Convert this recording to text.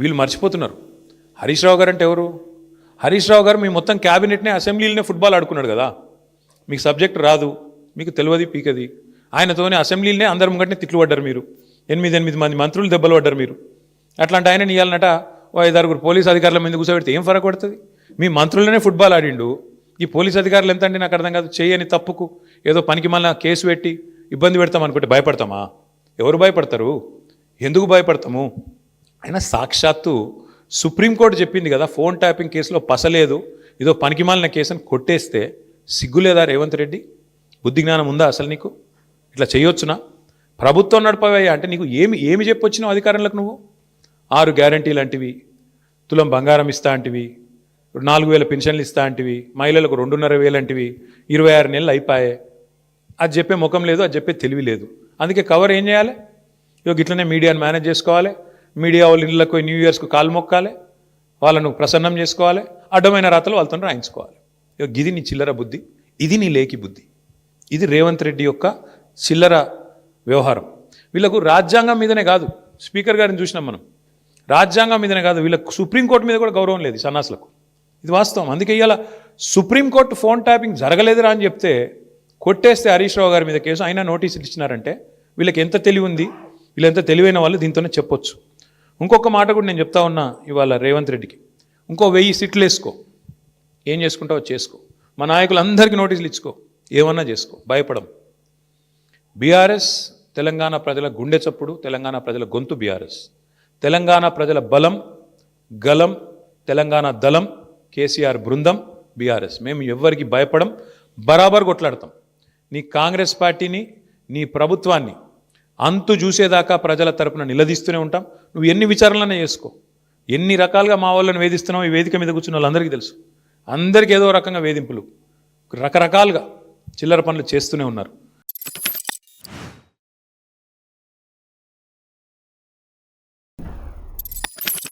వీళ్ళు మర్చిపోతున్నారు. హరీష్ రావు గారు అంటే ఎవరు? హరీష్ రావు గారు మీ మొత్తం క్యాబినెట్నే అసెంబ్లీలోనే ఫుట్బాల్ ఆడుకున్నాడు కదా. మీకు సబ్జెక్ట్ రాదు, మీకు తెలియదు పీకది. ఆయనతోనే అసెంబ్లీలోనే అందరి ముంగట్నే తిట్లు పడ్డారు మీరు. 8 మంది మంత్రులు దెబ్బలు పడ్డారు మీరు. అట్లాంటి ఆయన ఇవ్వాలన్నట 5-6 పోలీస్ అధికారుల మీద కూర్చోబెడితే ఏం ఫరక పడుతుంది? మీ మంత్రులనే ఫుట్బాల్ ఆడిండు, ఈ పోలీస్ అధికారులు ఎంత అంటే నాకు అర్థం కాదు. చేయని తప్పుకు ఏదో పనికి మళ్ళీ కేసు పెట్టి ఇబ్బంది పెడతాం అనుకుంటే భయపడతామా? ఎవరు భయపడతారు? ఎందుకు భయపడతాము? అయినా సాక్షాత్తు సుప్రీంకోర్టు చెప్పింది కదా, ఫోన్ ట్యాపింగ్ కేసులో పసలేదు, ఏదో పనికి మాలిన కేసుని కొట్టేస్తే సిగ్గులేదా రేవంత్ రెడ్డి? బుద్ధి జ్ఞానం ఉందా అసలు నీకు? ఇట్లా చేయొచ్చునా? ప్రభుత్వం నడపవయ్యా అంటే నీకు ఏమి చెప్పొచ్చినావు అధికారంలోకి? నువ్వు 6 గ్యారంటీలు అంటివి, తులం బంగారం ఇస్తా అంటివి, 4,000 పెన్షన్లు ఇస్తా అంటివి, మహిళలకు 2,500 అంటివి, 26 నెలలు అయిపోయాయి. అది చెప్పే ముఖం లేదు, అది చెప్పే తెలివి లేదు. అందుకే కవర్ ఏం చేయాలి? ఇట్లనే మీడియాని మేనేజ్ చేసుకోవాలి, మీడియా వాళ్ళ ఇళ్ళకు న్యూ ఇయర్స్కు కాలు మొక్కాలి, వాళ్ళను ప్రసన్నం చేసుకోవాలి, అడ్డమైన రాతలు వాళ్ళతో రాయించుకోవాలి. ఇది నీ చిల్లర బుద్ధి, ఇది నీ లేకి బుద్ధి, ఇది రేవంత్ రెడ్డి యొక్క చిల్లర వ్యవహారం. వీళ్ళకు రాజ్యాంగం మీదనే కాదు, స్పీకర్ గారిని చూసినాం మనం, రాజ్యాంగం మీదనే కాదు, వీళ్ళకు సుప్రీంకోర్టు మీద కూడా గౌరవం లేదు సన్నాసులకు. ఇది వాస్తవం. అందుకే ఇవాళ సుప్రీంకోర్టు ఫోన్ ట్యాపింగ్ జరగలేదురా అని చెప్తే కొట్టేస్తే హరీష్ రావు గారి మీద కేసు అయినా నోటీసులు ఇచ్చినారంటే వీళ్ళకి ఎంత తెలివి ఉంది, వీళ్ళు ఎంత తెలివైన వాళ్ళు దీంతోనే చెప్పొచ్చు. ఇంకొక మాట కూడా నేను చెప్తా ఉన్నా ఇవాళ రేవంత్ రెడ్డికి, ఇంకో 1000 సిట్లు వేసుకో, ఏం చేసుకుంటావో చేసుకో, మా నాయకులందరికీ నోటీసులు ఇచ్చుకో, ఏమన్నా చేసుకో, భయపడం. బీఆర్ఎస్ తెలంగాణ ప్రజల గుండె చప్పుడు, తెలంగాణ ప్రజల గొంతు బీఆర్ఎస్, తెలంగాణ ప్రజల బలం గలం, తెలంగాణ దళం కేసీఆర్ బృందం బీఆర్ఎస్. మేము ఎవ్వరికి భయపడం, బరాబర్ కొట్లాడతాం. నీ కాంగ్రెస్ పార్టీని, నీ ప్రభుత్వాన్ని అంతు చూసేదాకా ప్రజల తరపున నిలదీస్తూనే ఉంటాం. నువ్వు ఎన్ని విచారణలనే చేసుకో, ఎన్ని రకాలుగా మా వాళ్ళని వేధిస్తున్నావు ఈ వేదిక మీద కూర్చున్న వాళ్ళందరికీ తెలుసు. అందరికీ ఏదో రకంగా వేధింపులు, రకరకాలుగా చిల్లర పనులు చేస్తూనే ఉన్నారు.